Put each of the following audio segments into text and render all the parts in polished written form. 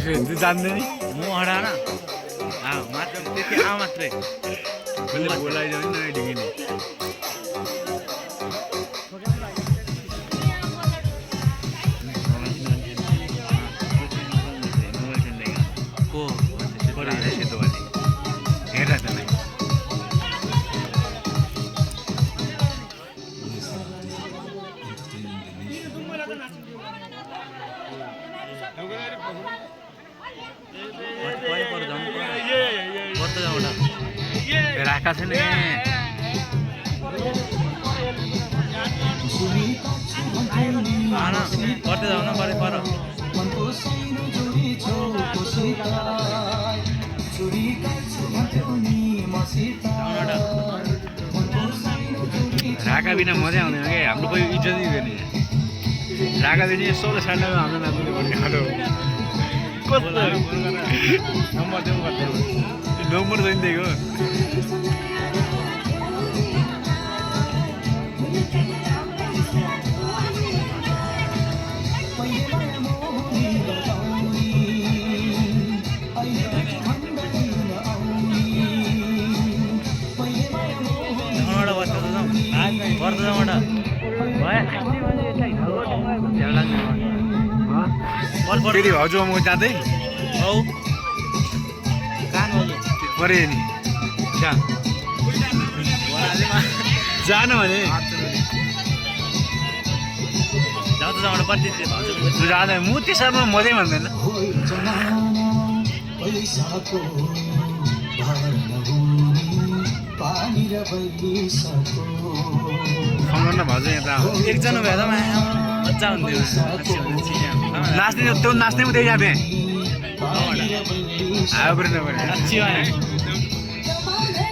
तू जान्दैन नि म हरान मात्र त्यति मात्रै कसले बोलाइदियो नि ढिङ्गिने को सेतो भने हेर त्यसलाई राखा छैन पर्दै जाउन परे पर राका बिना मजै आउँदैन क्या हाम्रो कोही इज्जत दिँदैन राका बिना सोह्र सालमा हाम्रो नाच्नु पर्ने खालो कस्तो नम्बर देऊ गर्दैन नम्बर छैन दिएको फेरि हजुर म जाँदै परे नि जान भने जाँदैन म त्यसमा मजै भन्दैन सँग भाउजू यहाँ एकजना भए त मजा हुन्थ्यो नाच्ने त्यो नाच्ने उतै जाँथे आयो पनि नपऱ्यो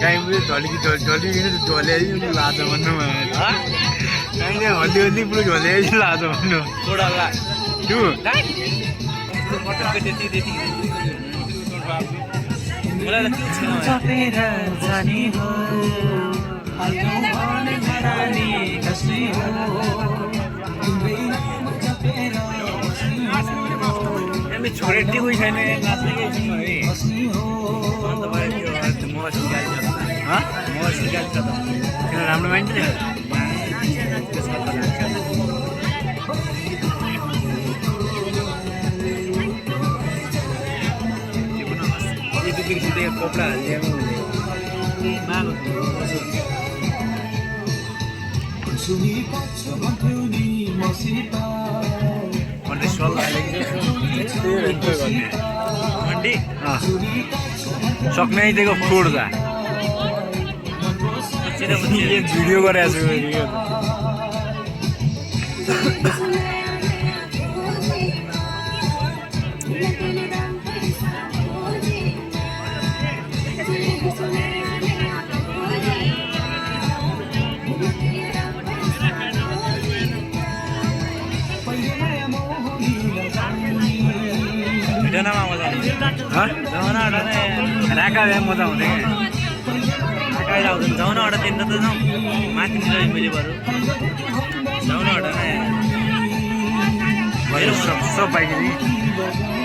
काहीँ ढलिकन ढल्याइदिनु लाज भन्नु काहीँ हल्ली पुरो ढल्याइदिनु लाज भन्नु त्यो छोरे कोही छैन नाच्ने केही छैन है किन राम्रो मान्छ कपडा सक्ने दिएको फोड जा भिडियो गरेको छु राका मजा हुँदैन जाउन अडा दिन त जाउँ माथि मैले बरु जाउन अडा सब बाइक